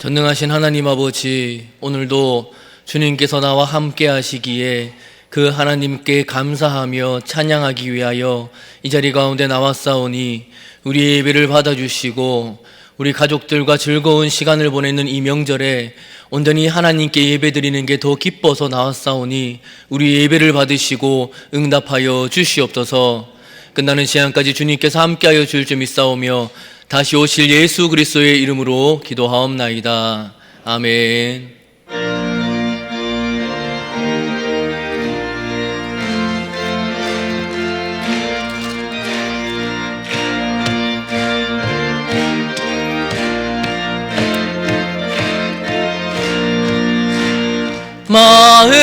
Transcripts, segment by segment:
전능하신 하나님 아버지, 오늘도 주님께서 나와 함께 하시기에 그 하나님께 감사하며 찬양하기 위하여 이 자리 가운데 나왔사오니 우리 예배를 받아주시고 우리 가족들과 즐거운 시간을 보내는 이 명절에 온전히 하나님께 예배드리는 게 더 기뻐서 나왔사오니 우리 예배를 받으시고 응답하여 주시옵소서. 끝나는 시간까지 주님께서 함께하여 줄 줄 믿사오며 다시 오실 예수 그리스도의 이름으로 기도하옵나이다. 아멘.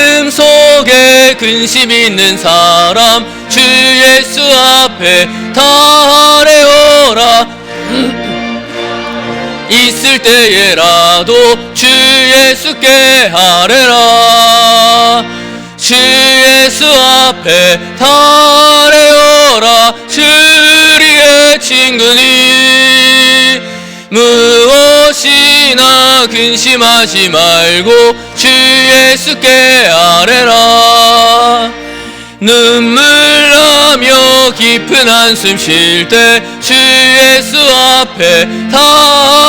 마음속에 근심 있는 사람 주 예수 앞에 다 아뢰오라. 있을 때에라도 주 예수께 아뢰라. 주 예수 앞에 다 아뢰오라. 주리의 친구니 무엇이나 근심하지 말고 주 예수께 아뢰라. 눈물 나며 깊은 한숨 쉴 때 주 예수 앞에 다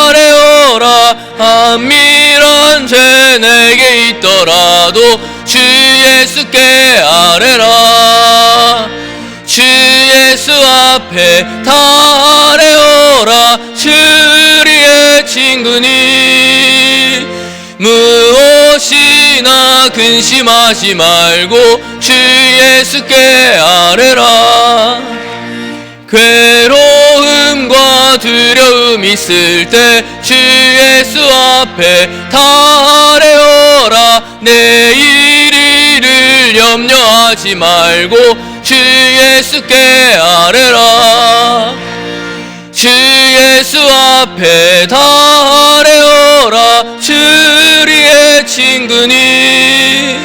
아뢰오라. 안밀한 죄 내게 있더라도 주 예수께 아뢰라. 주 예수 앞에 다 아뢰오라. 주리의 친구니 무엇이나 근심하지 말고 주 예수께 아뢰라. 괴로움과 두려움 있을 때 주 예수 앞에 다 아뢰오라. 내일을 염려하지 말고 주 예수께 아뢰라. 주 예수 앞에 다 아뢰오라. 주리의 친구니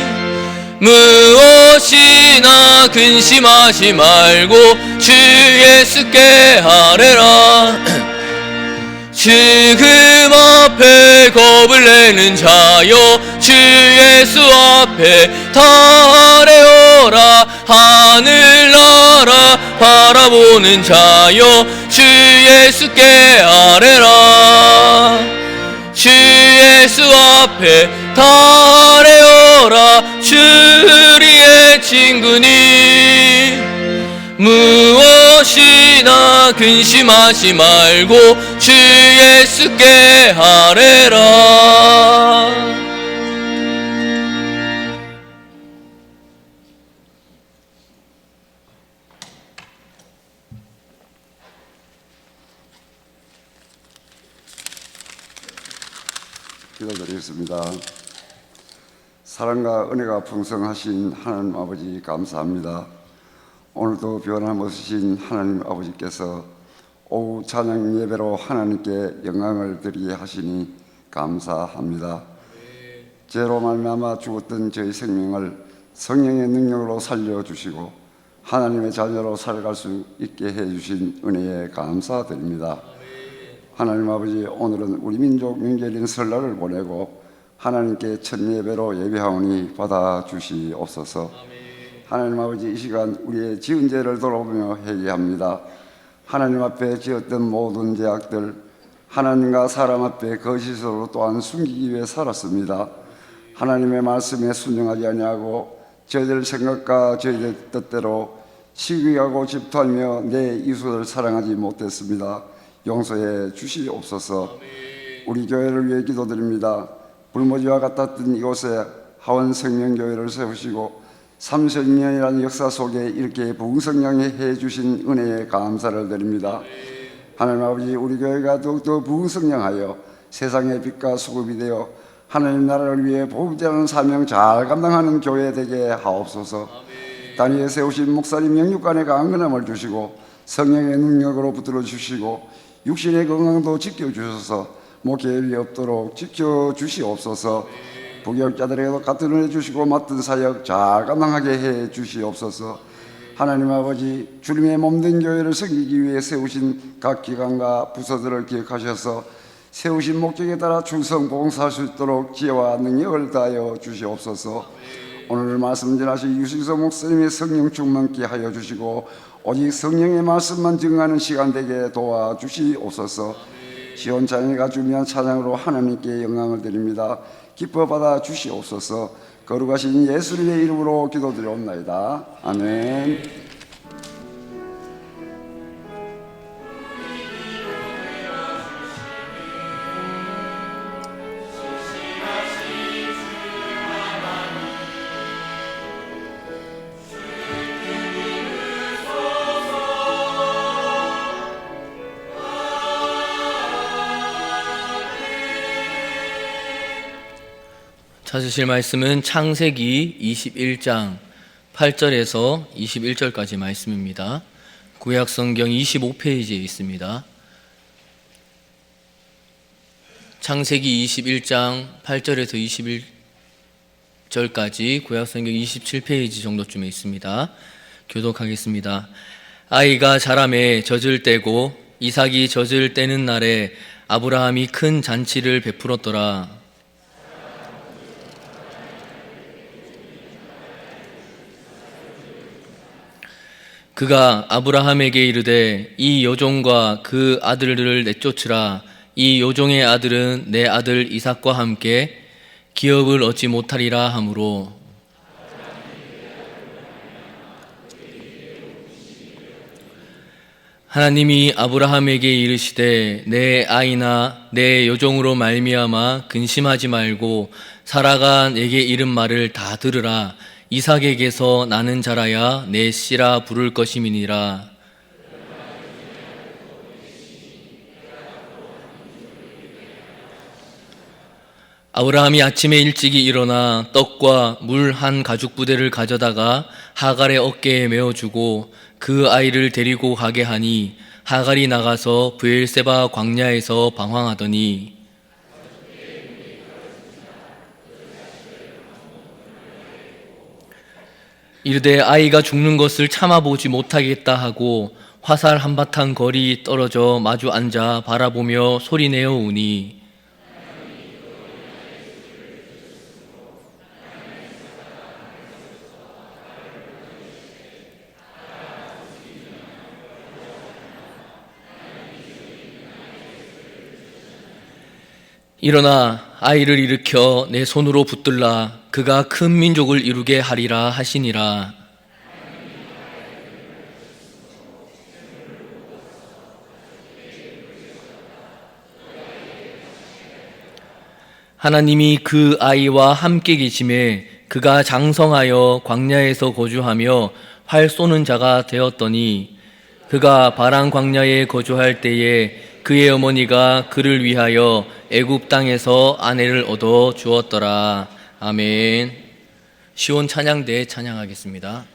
무엇이나 근심하지 말고 주 예수께 아뢰라. 죽음 앞에 겁을 내는 자여 주 예수 앞에 다 아뢰오라. 하늘나라 바라보는 자여 주 예수께 아뢰라. 주 예수 앞에 다 아뢰오라. 주리의 친구니 무엇이나 근심하지 말고 주 예수께 아뢰라. 기도드리겠습니다. 사랑과 은혜가 풍성하신 하나님 아버지 감사합니다. 오늘도 변함없으신 하나님 아버지께서 오후 찬양 예배로 하나님께 영광을 드리게 하시니 감사합니다. 죄로 말미암아 죽었던 저희 생명을 성령의 능력으로 살려주시고 하나님의 자녀로 살아갈 수 있게 해주신 은혜에 감사드립니다. 하나님 아버지, 오늘은 우리 민족 명절인 설날을 보내고 하나님께 첫 예배로 예배하오니 받아주시옵소서. 하나님 아버지, 이 시간 우리의 지은 죄를 돌아보며 회개합니다. 하나님 앞에 지었던 모든 죄악들, 하나님과 사람 앞에 거짓으로 또한 숨기기 위해 살았습니다. 하나님의 말씀에 순종하지 아니하고 저희들 생각과 저희들 뜻대로 시기하고 질투하며 내 이웃을 사랑하지 못했습니다. 용서해 주시옵소서. 우리 교회를 위해 기도드립니다. 불모지와 같았던 이곳에 하원 생명교회를 세우시고 30년이라는 역사 속에 이렇게 부흥성장해 해주신 은혜에 감사를 드립니다. 하나님 아버지, 우리 교회가 더욱더 부흥성장하여 세상의 빛과 소금이 되어 하나님 나라를 위해 보급자라는 사명 잘 감당하는 교회 되게 하옵소서. 단위에 세우신 목사님 영육간의 강건함을 주시고 성령의 능력으로 붙들어 주시고 육신의 건강도 지켜주셔서 목회일이 없도록 지켜주시옵소서. 부교육자들에게도 같은 은혜 주시고 맡은 사역 잘 감당하게 해 주시옵소서. 하나님 아버지, 주님의 몸된 교회를 섬기기 위해 세우신 각 기관과 부서들을 기억하셔서 세우신 목적에 따라 충성 봉사할 수 있도록 지혜와 능력을 다하여 주시옵소서. 오늘 말씀 전하신 유식서 목사님의 성령 충만케 하여 주시고 오직 성령의 말씀만 증거하는 시간 되게 도와주시옵소서. 시온 찬양가 준비한 찬양으로 하나님께 영광을 드립니다. 기뻐 받아 주시옵소서. 거룩하신 예수님의 이름으로 기도드리옵나이다. 아멘. 찾으실 말씀은 창세기 21장 8절에서 21절까지 말씀입니다. 구약성경 25페이지에 있습니다. 창세기 21장 8절에서 21절까지 구약성경 27페이지 정도쯤에 있습니다. 교독하겠습니다. 아이가 자라매 젖을 떼고 이삭이 젖을 떼는 날에 아브라함이 큰 잔치를 베풀었더라. 그가 아브라함에게 이르되 이 여종과 그 아들을 내쫓으라. 이 여종의 아들은 내 아들 이삭과 함께 기업을 얻지 못하리라 하므로 하나님이 아브라함에게 이르시되 내 아이나 내 여종으로 말미암아 근심하지 말고 사라가 내게 이른 말을 다 들으라. 이삭에게서 나는 자라야 내 씨라 부를 것임이니라. 아브라함이 아침에 일찍이 일어나 떡과 물 한 가죽 부대를 가져다가 하갈의 어깨에 메어주고 그 아이를 데리고 가게 하니 하갈이 나가서 브엘세바 광야에서 방황하더니 이르되 아이가 죽는 것을 참아보지 못하겠다 하고 화살 한바탕 거리 떨어져 마주 앉아 바라보며 소리내어 우니 일어나 아이를 일으켜 내 손으로 붙들라. 그가 큰 민족을 이루게 하리라 하시니라. 하나님이 그 아이와 함께 계심에 그가 장성하여 광야에서 거주하며 활 쏘는 자가 되었더니 그가 바란 광야에 거주할 때에 그의 어머니가 그를 위하여 애굽 땅에서 아내를 얻어 주었더라. 아멘. 시온 찬양대 찬양하겠습니다.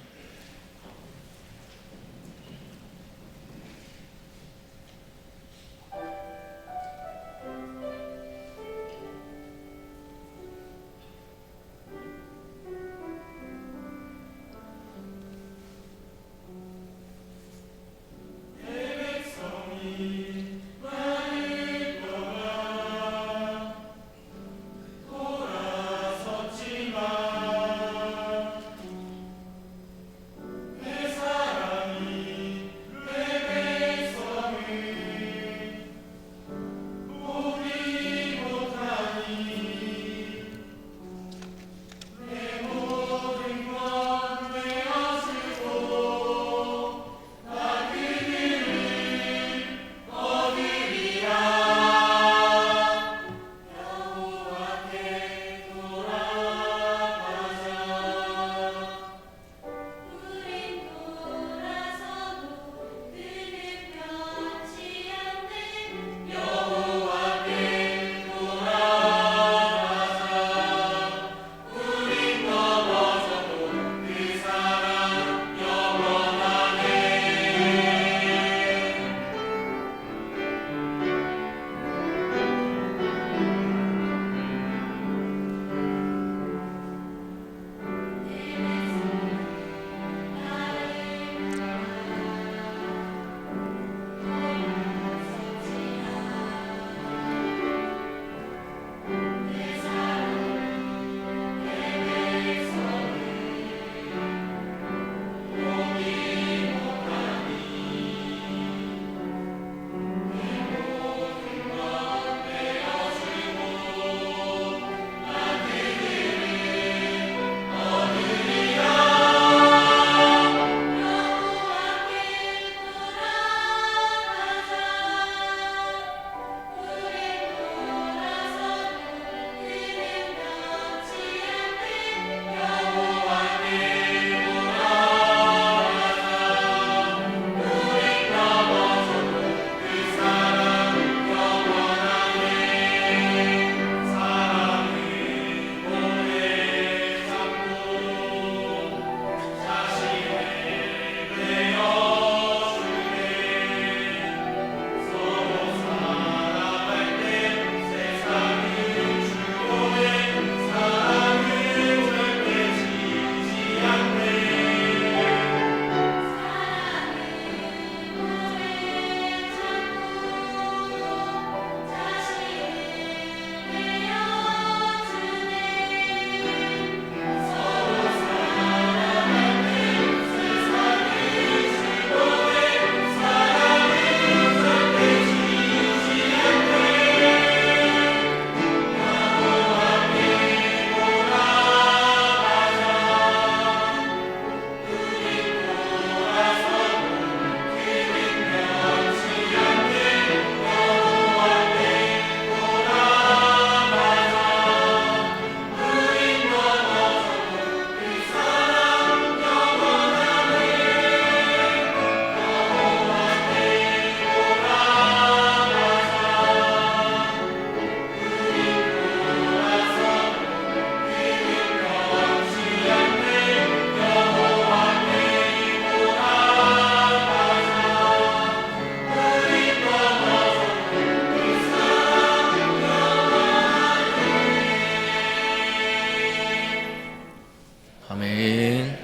아멘.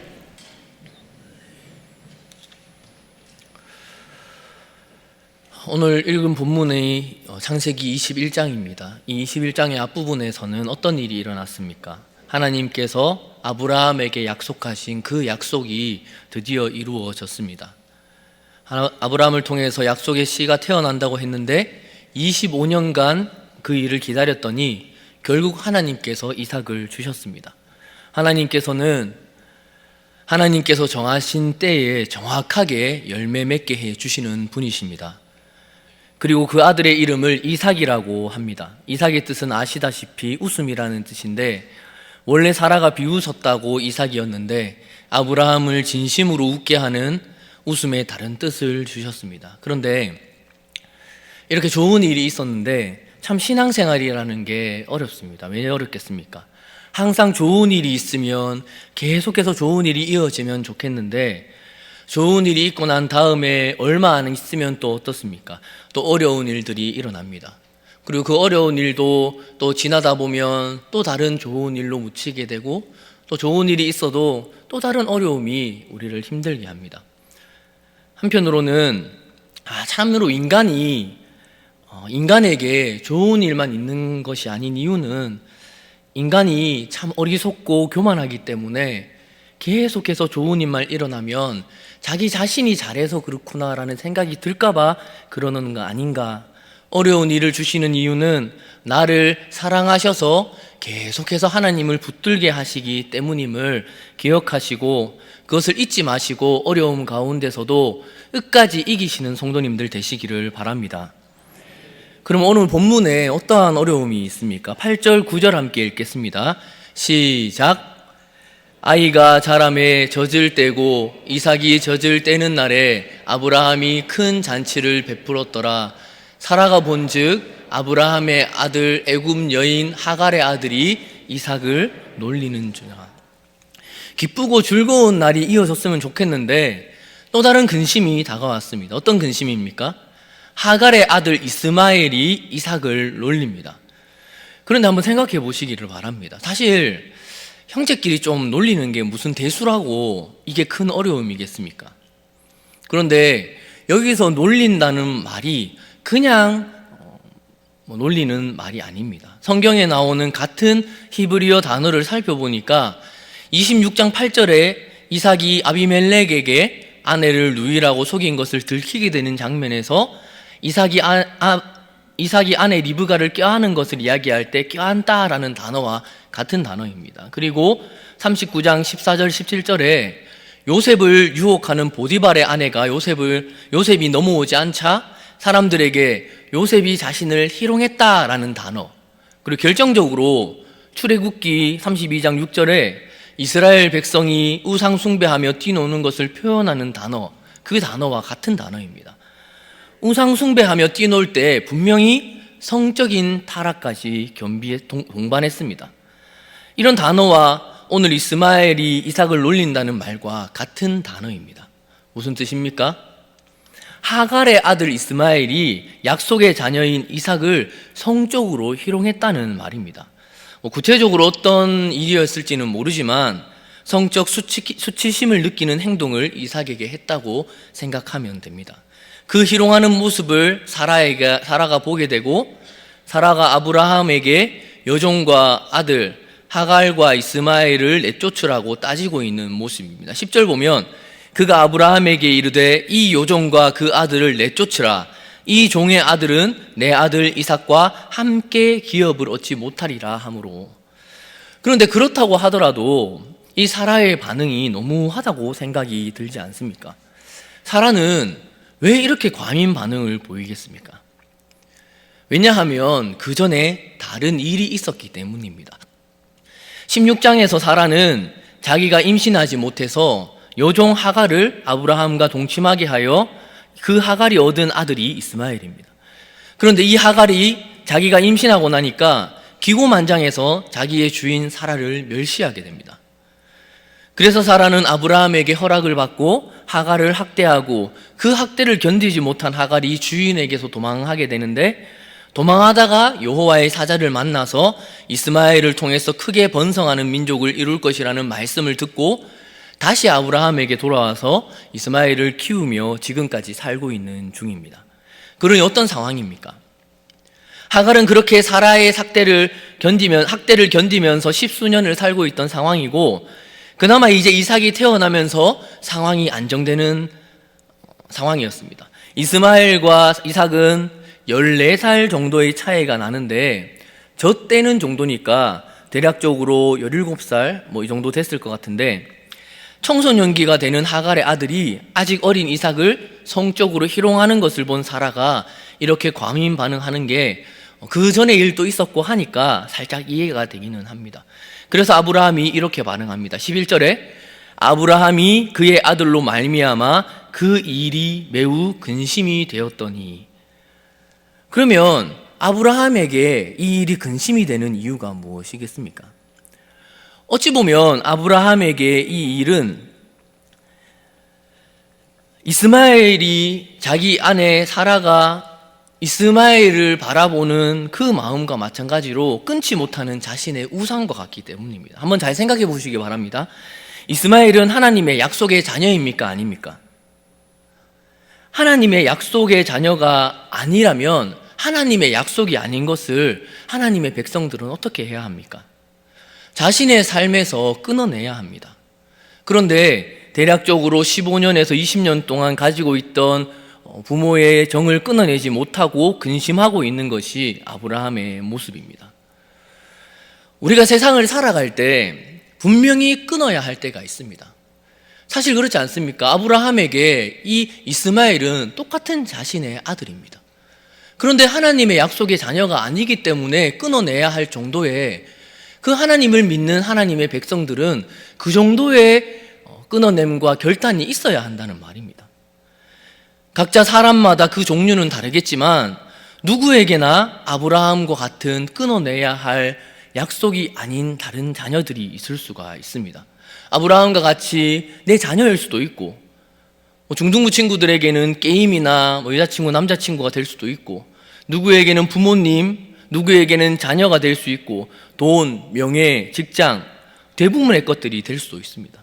오늘 읽은 본문의 창세기 21장입니다. 이 21장의 앞부분에서는 어떤 일이 일어났습니까? 하나님께서 아브라함에게 약속하신 그 약속이 드디어 이루어졌습니다. 아브라함을 통해서 약속의 씨가 태어난다고 했는데 25년간 그 일을 기다렸더니 결국 하나님께서 이삭을 주셨습니다. 하나님께서 정하신 때에 정확하게 열매 맺게 해 주시는 분이십니다. 그리고 그 아들의 이름을 이삭이라고 합니다. 이삭의 뜻은 아시다시피 웃음이라는 뜻인데, 원래 사라가 비웃었다고 이삭이었는데 아브라함을 진심으로 웃게 하는 웃음의 다른 뜻을 주셨습니다. 그런데 이렇게 좋은 일이 있었는데 참 신앙생활이라는 게 어렵습니다. 왜 어렵겠습니까? 항상 좋은 일이 있으면 계속해서 좋은 일이 이어지면 좋겠는데, 좋은 일이 있고 난 다음에 얼마 안 있으면 또 어떻습니까? 또 어려운 일들이 일어납니다. 그리고 그 어려운 일도 또 지나다 보면 또 다른 좋은 일로 묻히게 되고, 또 좋은 일이 있어도 또 다른 어려움이 우리를 힘들게 합니다. 한편으로는 참으로 인간에게 좋은 일만 있는 것이 아닌 이유는 인간이 참 어리석고 교만하기 때문에 계속해서 좋은 일만 일어나면 자기 자신이 잘해서 그렇구나라는 생각이 들까봐 그러는 거 아닌가. 어려운 일을 주시는 이유는 나를 사랑하셔서 계속해서 하나님을 붙들게 하시기 때문임을 기억하시고, 그것을 잊지 마시고 어려움 가운데서도 끝까지 이기시는 성도님들 되시기를 바랍니다. 그럼 오늘 본문에 어떠한 어려움이 있습니까? 8절 9절 함께 읽겠습니다. 시작. 아이가 자라매 젖을 떼고 이삭이 젖을 떼는 날에 아브라함이 큰 잔치를 베풀었더라. 사라가 본즉 아브라함의 아들 애굽 여인 하갈의 아들이 이삭을 놀리는지라. 기쁘고 즐거운 날이 이어졌으면 좋겠는데 또 다른 근심이 다가왔습니다. 어떤 근심입니까? 하갈의 아들 이스마엘이 이삭을 놀립니다. 그런데 한번 생각해 보시기를 바랍니다. 사실 형제끼리 좀 놀리는 게 무슨 대수라고 이게 큰 어려움이겠습니까? 그런데 여기서 놀린다는 말이 그냥 놀리는 말이 아닙니다. 성경에 나오는 같은 히브리어 단어를 살펴보니까 26장 8절에 이삭이 아비멜렉에게 아내를 누이라고 속인 것을 들키게 되는 장면에서 이삭이 아내 리브가를 껴안은 것을 이야기할 때 껴안다라는 단어와 같은 단어입니다. 그리고 39장 14절 17절에 요셉을 유혹하는 보디발의 아내가 요셉이 넘어오지 않자 사람들에게 요셉이 자신을 희롱했다라는 단어, 그리고 결정적으로 출애굽기 32장 6절에 이스라엘 백성이 우상 숭배하며 뛰노는 것을 표현하는 단어, 그 단어와 같은 단어입니다. 우상 숭배하며 뛰놀 때 분명히 성적인 타락까지 동반했습니다. 이런 단어와 오늘 이스마엘이 이삭을 놀린다는 말과 같은 단어입니다. 무슨 뜻입니까? 하갈의 아들 이스마엘이 약속의 자녀인 이삭을 성적으로 희롱했다는 말입니다. 구체적으로 어떤 일이었을지는 모르지만 성적 수치심을 느끼는 행동을 이삭에게 했다고 생각하면 됩니다. 그 희롱하는 모습을 사라가 보게 되고, 사라가 아브라함에게 여종과 아들 하갈과 이스마엘을 내쫓으라고 따지고 있는 모습입니다. 10절 보면 그가 아브라함에게 이르되 이 여종과 그 아들을 내쫓으라. 이 종의 아들은 내 아들 이삭과 함께 기업을 얻지 못하리라 하므로. 그런데 그렇다고 하더라도 이 사라의 반응이 너무하다고 생각이 들지 않습니까? 사라는 왜 이렇게 과민 반응을 보이겠습니까? 왜냐하면 그 전에 다른 일이 있었기 때문입니다. 16장에서 사라는 자기가 임신하지 못해서 여종 하갈을 아브라함과 동침하게 하여 그 하갈이 얻은 아들이 이스마엘입니다. 그런데 이 하갈이 자기가 임신하고 나니까 기고만장해서 자기의 주인 사라를 멸시하게 됩니다. 그래서 사라는 아브라함에게 허락을 받고 하갈을 학대하고 그 학대를 견디지 못한 하갈이 주인에게서 도망하게 되는데, 도망하다가 여호와의 사자를 만나서 이스마엘을 통해서 크게 번성하는 민족을 이룰 것이라는 말씀을 듣고 다시 아브라함에게 돌아와서 이스마엘을 키우며 지금까지 살고 있는 중입니다. 그러니 어떤 상황입니까? 하갈은 그렇게 사라의 학대를 견디면서 십수년을 살고 있던 상황이고, 그나마 이제 이삭이 태어나면서 상황이 안정되는 상황이었습니다. 이스마엘과 이삭은 14살 정도의 차이가 나는데, 저 때는 정도니까 대략적으로 17살 이 정도 됐을 것 같은데, 청소년기가 되는 하갈의 아들이 아직 어린 이삭을 성적으로 희롱하는 것을 본 사라가 이렇게 과민 반응하는 게 그 전에 일도 있었고 하니까 살짝 이해가 되기는 합니다. 그래서 아브라함이 이렇게 반응합니다. 11절에 아브라함이 그의 아들로 말미암아 그 일이 매우 근심이 되었더니. 그러면 아브라함에게 이 일이 근심이 되는 이유가 무엇이겠습니까? 어찌 보면 아브라함에게 이 일은 이스마엘이 자기 아내 사라가 이스마엘을 바라보는 그 마음과 마찬가지로 끊지 못하는 자신의 우상과 같기 때문입니다. 한번 잘 생각해 보시기 바랍니다. 이스마엘은 하나님의 약속의 자녀입니까? 아닙니까? 하나님의 약속의 자녀가 아니라면 하나님의 약속이 아닌 것을 하나님의 백성들은 어떻게 해야 합니까? 자신의 삶에서 끊어내야 합니다. 그런데 대략적으로 15년에서 20년 동안 가지고 있던 부모의 정을 끊어내지 못하고 근심하고 있는 것이 아브라함의 모습입니다. 우리가 세상을 살아갈 때 분명히 끊어야 할 때가 있습니다. 사실 그렇지 않습니까? 아브라함에게 이 이스마엘은 똑같은 자신의 아들입니다. 그런데 하나님의 약속의 자녀가 아니기 때문에 끊어내야 할 정도의, 그 하나님을 믿는 하나님의 백성들은 그 정도의 끊어냄과 결단이 있어야 한다는 말입니다. 각자 사람마다 그 종류는 다르겠지만 누구에게나 아브라함과 같은 끊어내야 할 약속이 아닌 다른 자녀들이 있을 수가 있습니다. 아브라함과 같이 내 자녀일 수도 있고, 중등부 친구들에게는 게임이나 여자친구, 남자친구가 될 수도 있고, 누구에게는 부모님, 누구에게는 자녀가 될 수 있고, 돈, 명예, 직장, 대부분의 것들이 될 수도 있습니다.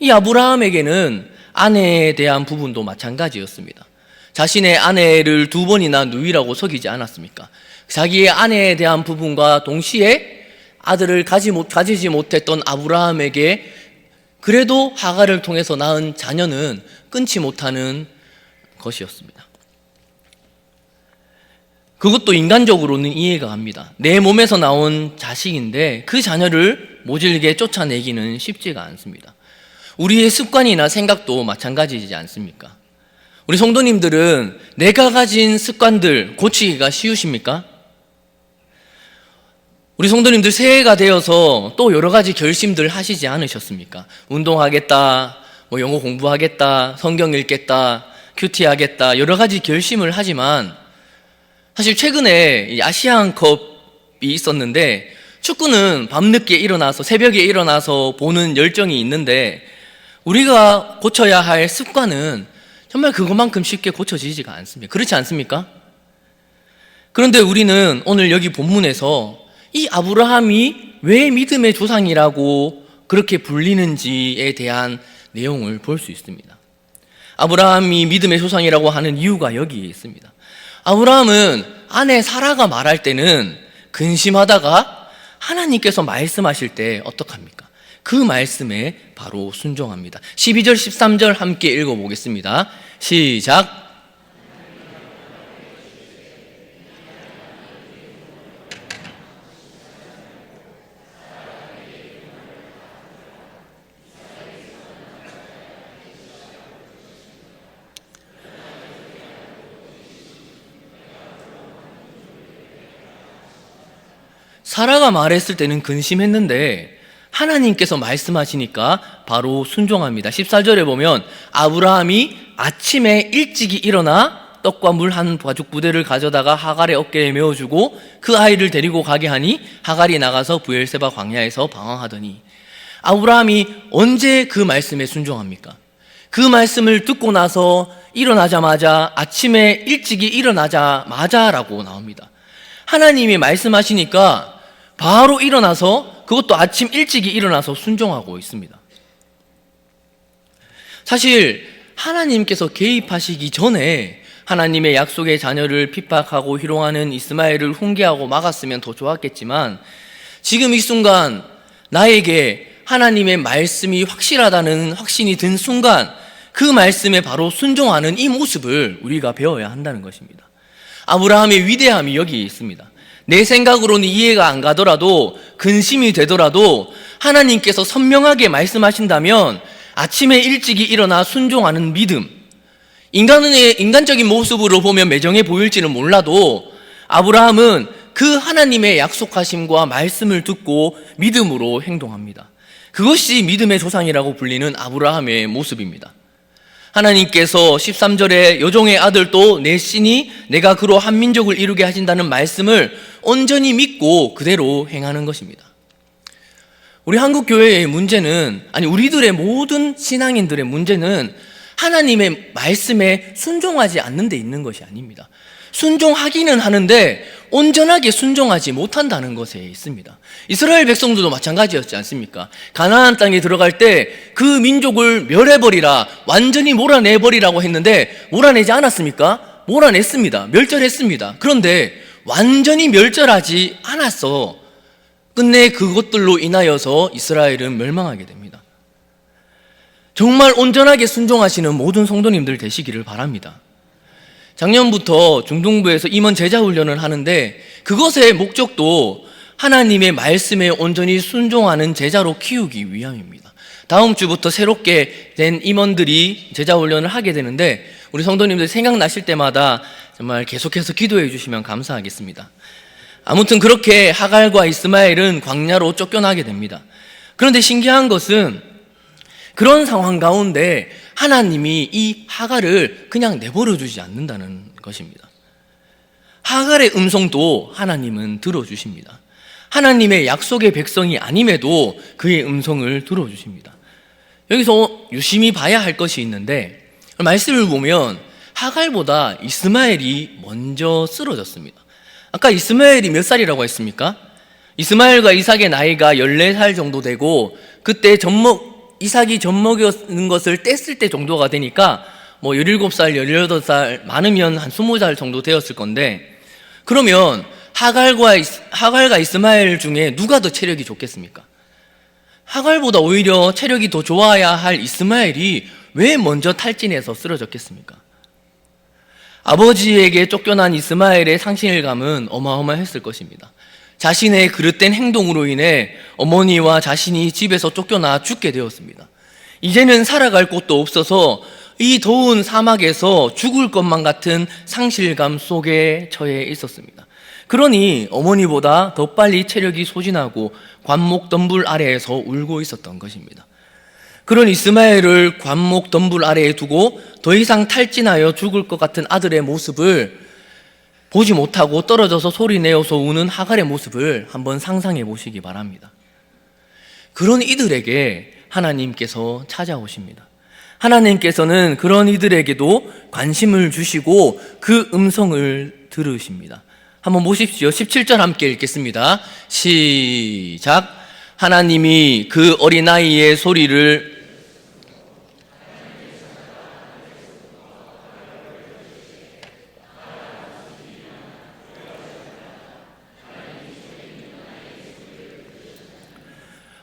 이 아브라함에게는 아내에 대한 부분도 마찬가지였습니다. 자신의 아내를 2번이나 누이라고 속이지 않았습니까? 자기의 아내에 대한 부분과 동시에 아들을 가지지 못했던 아브라함에게 그래도 하갈을 통해서 낳은 자녀는 끊지 못하는 것이었습니다. 그것도 인간적으로는 이해가 갑니다. 내 몸에서 나온 자식인데 그 자녀를 모질게 쫓아내기는 쉽지가 않습니다. 우리의 습관이나 생각도 마찬가지이지 않습니까? 우리 성도님들은 내가 가진 습관들 고치기가 쉬우십니까? 우리 성도님들 새해가 되어서 또 여러 가지 결심들 하시지 않으셨습니까? 운동하겠다, 영어 공부하겠다, 성경 읽겠다, 큐티 하겠다, 여러 가지 결심을 하지만 사실 최근에 아시안컵이 있었는데 축구는 밤늦게 일어나서 새벽에 일어나서 보는 열정이 있는데 우리가 고쳐야 할 습관은 정말 그것만큼 쉽게 고쳐지지가 않습니다. 그렇지 않습니까? 그런데 우리는 오늘 여기 본문에서 이 아브라함이 왜 믿음의 조상이라고 그렇게 불리는지에 대한 내용을 볼 수 있습니다. 아브라함이 믿음의 조상이라고 하는 이유가 여기에 있습니다. 아브라함은 아내 사라가 말할 때는 근심하다가 하나님께서 말씀하실 때 어떡합니까? 그 말씀에 바로 순종합니다. 12절 13절 함께 읽어보겠습니다. 시작. 사라가 말했을 때는 근심했는데 하나님께서 말씀하시니까 바로 순종합니다. 14절에 보면 아브라함이 아침에 일찍이 일어나 떡과 물 한 가죽 부대를 가져다가 하갈의 어깨에 메어주고 그 아이를 데리고 가게 하니 하갈이 나가서 브엘세바 광야에서 방황하더니. 아브라함이 언제 그 말씀에 순종합니까? 그 말씀을 듣고 나서 일어나자마자, 아침에 일찍이 일어나자마자라고 나옵니다. 하나님이 말씀하시니까 바로 일어나서, 그것도 아침 일찍이 일어나서 순종하고 있습니다. 사실 하나님께서 개입하시기 전에 하나님의 약속의 자녀를 핍박하고 희롱하는 이스마엘을 훈계하고 막았으면 더 좋았겠지만, 지금 이 순간 나에게 하나님의 말씀이 확실하다는 확신이 든 순간 그 말씀에 바로 순종하는 이 모습을 우리가 배워야 한다는 것입니다. 아브라함의 위대함이 여기에 있습니다. 내 생각으로는 이해가 안 가더라도, 근심이 되더라도 하나님께서 선명하게 말씀하신다면 아침에 일찍이 일어나 순종하는 믿음, 인간적인 모습으로 보면 매정해 보일지는 몰라도 아브라함은 그 하나님의 약속하심과 말씀을 듣고 믿음으로 행동합니다. 그것이 믿음의 조상이라고 불리는 아브라함의 모습입니다. 하나님께서 13절에 여종의 아들도 내 신이 내가 그로 한 민족을 이루게 하신다는 말씀을 온전히 믿고 그대로 행하는 것입니다. 우리 한국 교회의 문제는, 아니 우리들의 모든 신앙인들의 문제는 하나님의 말씀에 순종하지 않는 데 있는 것이 아닙니다. 순종하기는 하는데 온전하게 순종하지 못한다는 것에 있습니다. 이스라엘 백성들도 마찬가지였지 않습니까? 가나안 땅에 들어갈 때 그 민족을 멸해버리라, 완전히 몰아내버리라고 했는데 몰아내지 않았습니까? 몰아냈습니다. 멸절했습니다. 그런데 완전히 멸절하지 않았어. 끝내 그것들로 인하여서 이스라엘은 멸망하게 됩니다. 정말 온전하게 순종하시는 모든 성도님들 되시기를 바랍니다. 작년부터 중등부에서 임원 제자 훈련을 하는데 그것의 목적도 하나님의 말씀에 온전히 순종하는 제자로 키우기 위함입니다. 다음 주부터 새롭게 된 임원들이 제자 훈련을 하게 되는데 우리 성도님들 생각나실 때마다 정말 계속해서 기도해 주시면 감사하겠습니다. 아무튼 그렇게 하갈과 이스마엘은 광야로 쫓겨나게 됩니다. 그런데 신기한 것은 그런 상황 가운데 하나님이 이 하갈을 그냥 내버려 두지 않는다는 것입니다. 하갈의 음성도 하나님은 들어주십니다. 하나님의 약속의 백성이 아님에도 그의 음성을 들어주십니다. 여기서 유심히 봐야 할 것이 있는데, 말씀을 보면 하갈보다 이스마엘이 먼저 쓰러졌습니다. 아까 이스마엘이 몇 살이라고 했습니까? 이스마엘과 이삭의 나이가 14살 정도 되고, 그때 이삭이 젖먹이는 것을 뗐을 때 정도가 되니까 17살, 18살, 많으면 한 20살 정도 되었을 건데, 그러면 하갈과 이스마엘 중에 누가 더 체력이 좋겠습니까? 하갈보다 오히려 체력이 더 좋아야 할 이스마엘이 왜 먼저 탈진해서 쓰러졌겠습니까? 아버지에게 쫓겨난 이스마엘의 상실감은 어마어마했을 것입니다. 자신의 그릇된 행동으로 인해 어머니와 자신이 집에서 쫓겨나 죽게 되었습니다. 이제는 살아갈 곳도 없어서 이 더운 사막에서 죽을 것만 같은 상실감 속에 처해 있었습니다. 그러니 어머니보다 더 빨리 체력이 소진하고 관목 덤불 아래에서 울고 있었던 것입니다. 그런 이스마엘을 관목 덤불 아래에 두고 더 이상 탈진하여 죽을 것 같은 아들의 모습을 보지 못하고 떨어져서 소리내어서 우는 하갈의 모습을 한번 상상해 보시기 바랍니다. 그런 이들에게 하나님께서 찾아오십니다. 하나님께서는 그런 이들에게도 관심을 주시고 그 음성을 들으십니다. 한번 보십시오. 17절 함께 읽겠습니다. 시작. 하나님이 그 어린아이의 소리를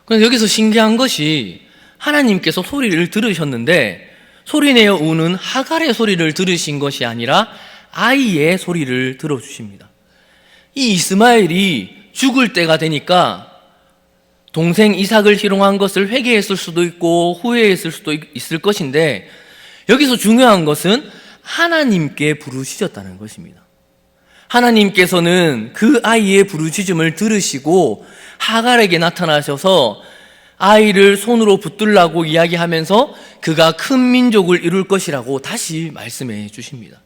그런데 여기서 신기한 것이 하나님께서 소리를 들으셨는데 소리내어 우는 하갈의 소리를 들으신 것이 아니라 아이의 소리를 들어주십니다. 이 이스마엘이 죽을 때가 되니까 동생 이삭을 희롱한 것을 회개했을 수도 있고 후회했을 수도 있을 것인데, 여기서 중요한 것은 하나님께 부르짖었다는 것입니다. 하나님께서는 그 아이의 부르짖음을 들으시고 하갈에게 나타나셔서 아이를 손으로 붙들라고 이야기하면서 그가 큰 민족을 이룰 것이라고 다시 말씀해 주십니다.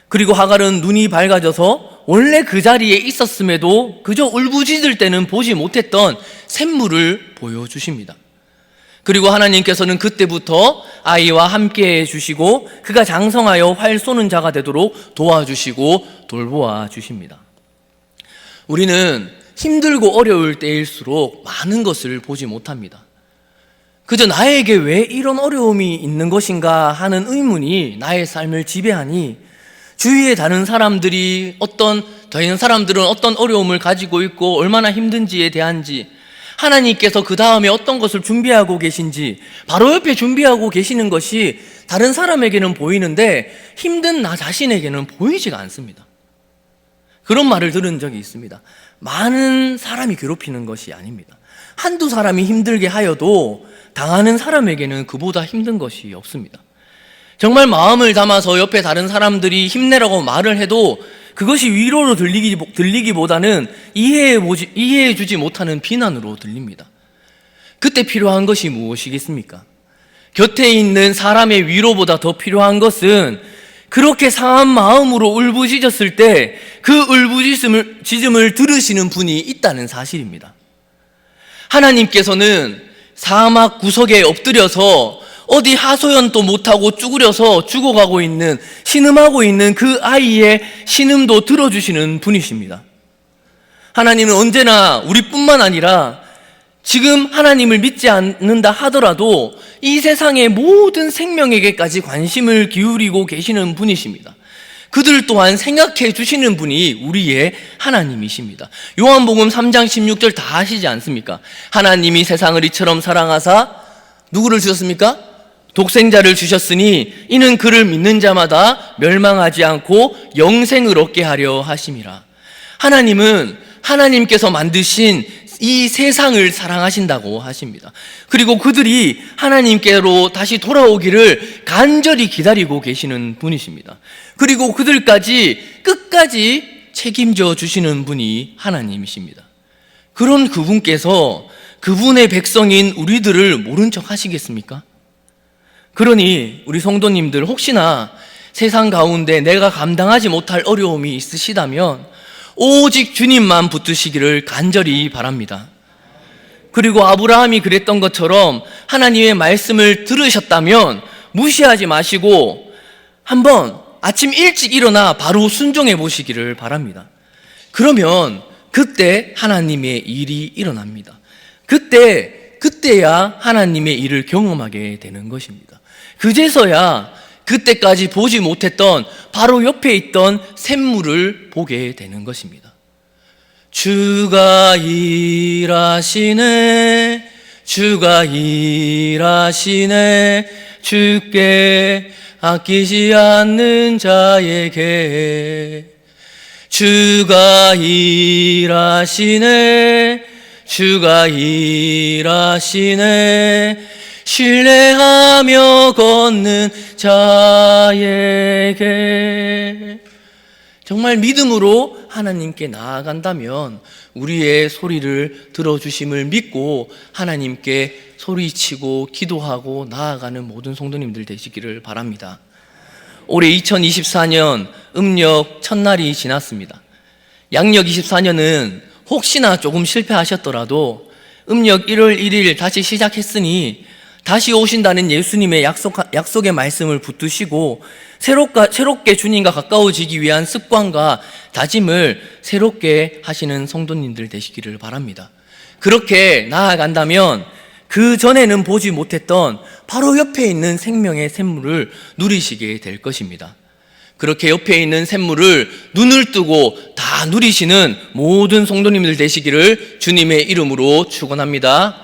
그리고 하갈은 눈이 밝아져서 원래 그 자리에 있었음에도 그저 울부짖을 때는 보지 못했던 샘물을 보여주십니다. 그리고 하나님께서는 그때부터 아이와 함께 해주시고 그가 장성하여 활 쏘는 자가 되도록 도와주시고 돌보아 주십니다. 우리는 힘들고 어려울 때일수록 많은 것을 보지 못합니다. 그저 나에게 왜 이런 어려움이 있는 것인가 하는 의문이 나의 삶을 지배하니 주위의 다른 사람들은 어떤 어려움을 가지고 있고 얼마나 힘든지에 대한지, 하나님께서 그 다음에 어떤 것을 준비하고 계신지 바로 옆에 준비하고 계시는 것이 다른 사람에게는 보이는데 힘든 나 자신에게는 보이지가 않습니다. 그런 말을 들은 적이 있습니다. 많은 사람이 괴롭히는 것이 아닙니다. 한두 사람이 힘들게 하여도 당하는 사람에게는 그보다 힘든 것이 없습니다. 정말 마음을 담아서 옆에 다른 사람들이 힘내라고 말을 해도 그것이 위로로 들리기보다는 이해해주지 못하는 비난으로 들립니다. 그때 필요한 것이 무엇이겠습니까? 곁에 있는 사람의 위로보다 더 필요한 것은 그렇게 상한 마음으로 울부짖었을 때 그 울부짖음을 들으시는 분이 있다는 사실입니다. 하나님께서는 사막 구석에 엎드려서 어디 하소연도 못하고 쭈그려서 죽어가고 있는, 신음하고 있는 그 아이의 신음도 들어주시는 분이십니다. 하나님은 언제나 우리뿐만 아니라 지금 하나님을 믿지 않는다 하더라도 이 세상의 모든 생명에게까지 관심을 기울이고 계시는 분이십니다. 그들 또한 생각해 주시는 분이 우리의 하나님이십니다. 요한복음 3장 16절 다 아시지 않습니까? 하나님이 세상을 이처럼 사랑하사 누구를 주셨습니까? 독생자를 주셨으니 이는 그를 믿는 자마다 멸망하지 않고 영생을 얻게 하려 하심이라. 하나님은 하나님께서 만드신 이 세상을 사랑하신다고 하십니다. 그리고 그들이 하나님께로 다시 돌아오기를 간절히 기다리고 계시는 분이십니다. 그리고 그들까지 끝까지 책임져 주시는 분이 하나님이십니다. 그런 그분께서 그분의 백성인 우리들을 모른 척 하시겠습니까? 그러니 우리 성도님들, 혹시나 세상 가운데 내가 감당하지 못할 어려움이 있으시다면 오직 주님만 붙드시기를 간절히 바랍니다. 그리고 아브라함이 그랬던 것처럼 하나님의 말씀을 들으셨다면 무시하지 마시고 한번 아침 일찍 일어나 바로 순종해 보시기를 바랍니다. 그러면 그때 하나님의 일이 일어납니다. 그때야 하나님의 일을 경험하게 되는 것입니다. 그제서야 그때까지 보지 못했던 바로 옆에 있던 샘물을 보게 되는 것입니다. 주가 일하시네, 주가 일하시네, 주께 아끼지 않는 자에게. 주가 일하시네, 주가 일하시네, 신뢰하며 걷는 자에게. 정말 믿음으로 하나님께 나아간다면 우리의 소리를 들어주심을 믿고 하나님께 소리치고 기도하고 나아가는 모든 성도님들 되시기를 바랍니다. 올해 2024년 음력 첫날이 지났습니다. 양력 24년은 혹시나 조금 실패하셨더라도 음력 1월 1일 다시 시작했으니 다시 오신다는 예수님의 약속의 말씀을 붙드시고 새롭게 주님과 가까워지기 위한 습관과 다짐을 새롭게 하시는 성도님들 되시기를 바랍니다. 그렇게 나아간다면 그 전에는 보지 못했던 바로 옆에 있는 생명의 샘물을 누리시게 될 것입니다. 그렇게 옆에 있는 샘물을 눈을 뜨고 다 누리시는 모든 성도님들 되시기를 주님의 이름으로 축원합니다.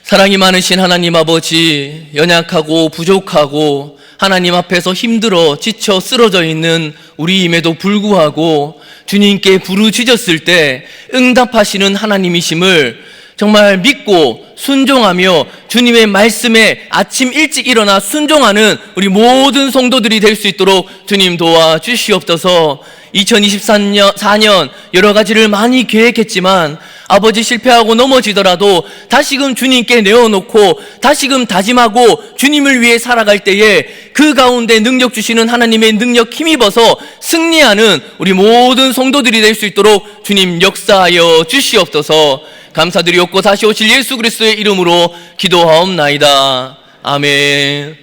사랑이 많으신 하나님 아버지, 연약하고 부족하고 하나님 앞에서 힘들어 지쳐 쓰러져 있는 우리임에도 불구하고 주님께 부르짖었을 때 응답하시는 하나님이심을 정말 믿고 순종하며 주님의 말씀에 아침 일찍 일어나 순종하는 우리 모든 성도들이 될 수 있도록 주님 도와주시옵소서. 2024년 여러 가지를 많이 계획했지만 아버지 실패하고 넘어지더라도 다시금 주님께 내어놓고 다시금 다짐하고 주님을 위해 살아갈 때에 그 가운데 능력 주시는 하나님의 능력 힘입어서 승리하는 우리 모든 성도들이 될 수 있도록 주님 역사하여 주시옵소서. 감사드리옵고 다시 오실 예수 그리스도의 이름으로 기도하옵나이다. 아멘.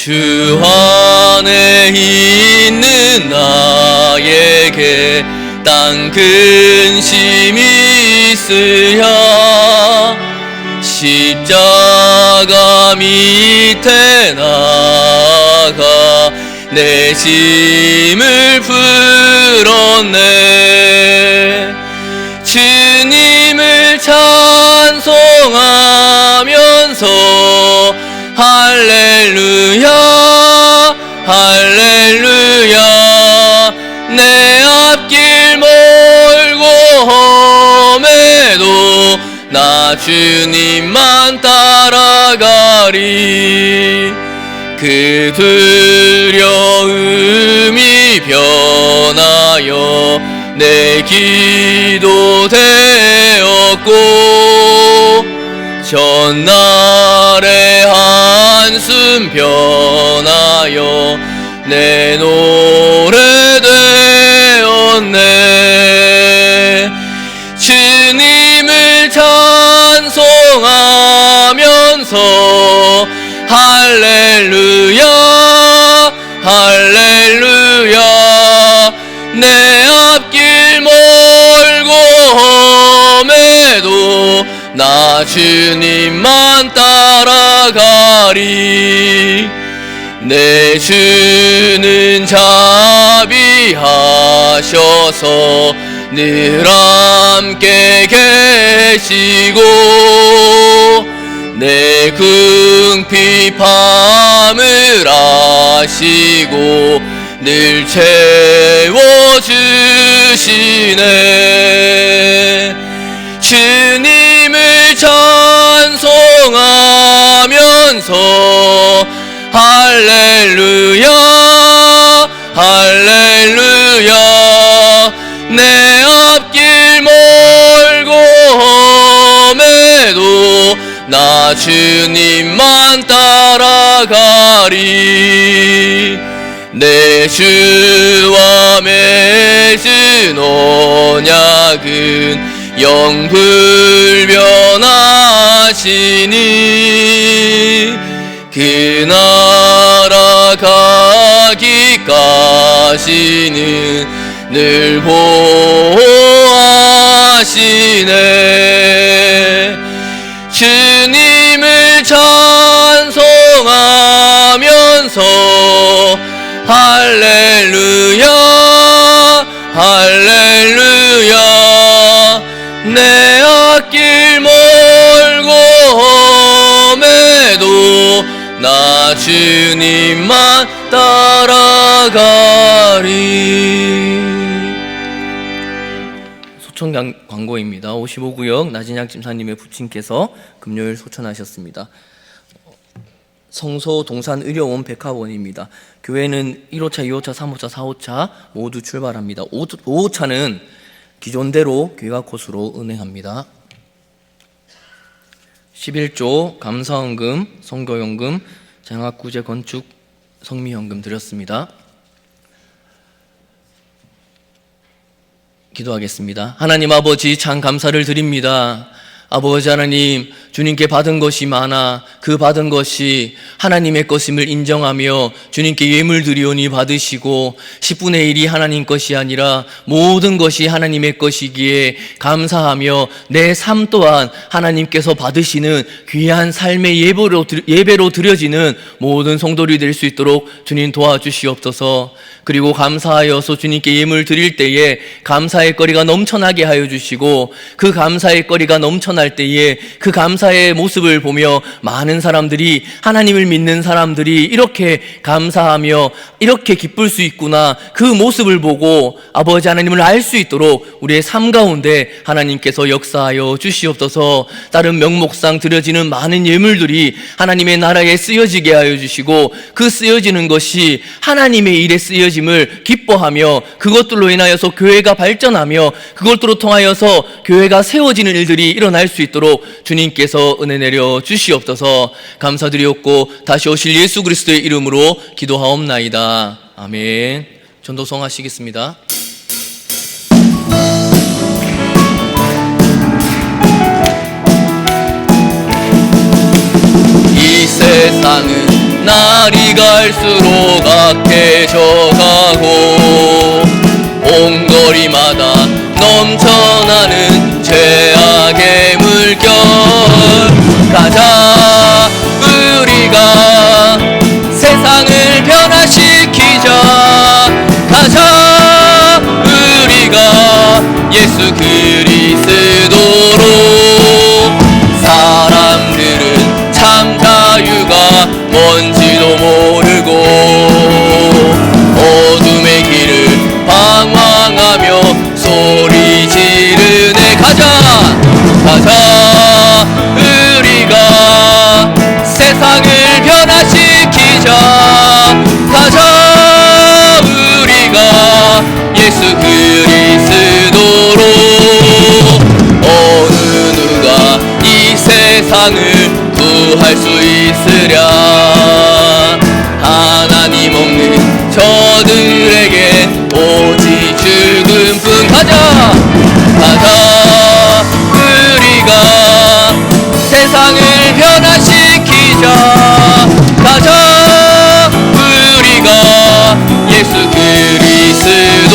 주 안에 있는 나에게 땅 근심이 있으랴 십자가 밑에 나가 내 짐을 풀었네 주님을 찬송하면서 할렐루야 할렐루야 내 앞길 멀고 험해도 나 주님만 따라가리 그 두려움이 변하여 내 기도 되었고 전날의 한숨 변하여 내 노래 되었네 주님을 찬송하면서 할렐루야 할렐루야 내 앞길 멀고 험해도 나 주님만 따라가리 내 주는 자비하셔서 늘 함께 계시고 내 궁핍함을 아시고 늘 채워주시네 주님을 찬송하면서 할렐루야 할렐루야 내 앞길 멀고 험해도 나 주님만 따라가리 내 주와 맺은 언약은 영불변하시니 그 나라 가기까지는 늘 보호하시네 주님을 찬송하면서 할렐루야 할렐루야 내 앞길 멀고 험해도 나 주님만 따라가리 소천 광고입니다. 55구역 나진약 집사님의 부친께서 금요일 소천하셨습니다. 성소 동산 의료원 백합원입니다. 교회는 1호차, 2호차, 3호차, 4호차 모두 출발합니다. 5호차는 기존대로 교회가 코스로 운행합니다. 11조 감사헌금, 선교연금, 장학구제 건축 성미연금 드렸습니다. 기도하겠습니다. 하나님 아버지 참 감사를 드립니다. 아버지 하나님 주님께 받은 것이 많아 그 받은 것이 하나님의 것임을 인정하며 주님께 예물 드리오니 받으시고 10분의 1이 하나님 것이 아니라 모든 것이 하나님의 것이기에 감사하며 내 삶 또한 하나님께서 받으시는 귀한 삶의 예배로 드려지는 모든 성도들이 될 수 있도록 주님 도와주시옵소서. 그리고 감사하여서 주님께 예물 드릴 때에 감사의 거리가 넘쳐나게 하여 주시고 그 감사의 거리가 넘쳐날 때에 그 감사의 모습을 보며 많은 사람들이 하나님을 믿는 사람들이 이렇게 감사하며 이렇게 기쁠 수 있구나 그 모습을 보고 아버지 하나님을 알 수 있도록 우리의 삶 가운데 하나님께서 역사하여 주시옵소서. 다른 명목상 드려지는 많은 예물들이 하나님의 나라에 쓰여지게 하여 주시고 그 쓰여지는 것이 하나님의 일에 쓰여짐을 기뻐하며 그것들로 인하여서 교회가 발전하며 그것들로 통하여서 교회가 세워지는 일들이 일어날 수 있도록 주님께서 은혜 내려 주시옵소서. 감사드리옵고 다시 오실 예수 그리스도의 이름으로 기도하옵나이다. 아멘. 전도성 하시겠습니다. 이 세상은 날이 갈수록 악해져가고 온 거리마다 넘쳐나는 죄악의 물결. 가자 우리가 세상을 변화시키자. 가자 우리가 예수 그리스도로. 사람들은 참 자유가 뭔지도 모르고 어둠의 길을 방황하며 소리 지르네. 가자 가자 우리가 세상을 변화시키자. 가자 우리가 예수 그리스도로. 어느 누가 이 세상을 구할 수 있으랴. 하나님 없는 저들에게 오직 죽음뿐. 가자 가자 우리가 세상을 변화시키자. 가자 우리가 예수 그리스도로.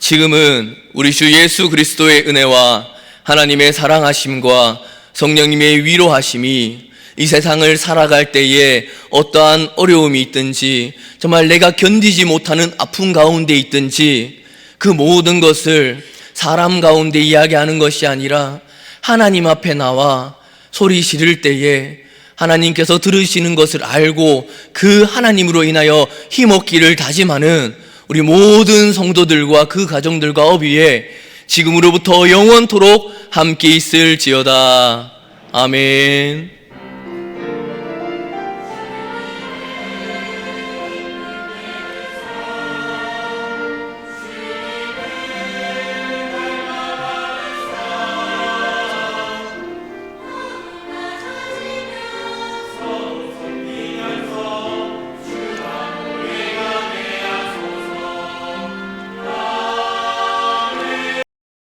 지금은 우리 주 예수 그리스도의 은혜와 하나님의 사랑하심과 성령님의 위로하심이 이 세상을 살아갈 때에 어떠한 어려움이 있든지, 정말 내가 견디지 못하는 아픔 가운데 있든지, 그 모든 것을 사람 가운데 이야기하는 것이 아니라 하나님 앞에 나와 소리 지를 때에 하나님께서 들으시는 것을 알고 그 하나님으로 인하여 힘없기를 다짐하는 우리 모든 성도들과 그 가정들과 어비에 지금으로부터 영원토록 함께 있을지어다. 아멘.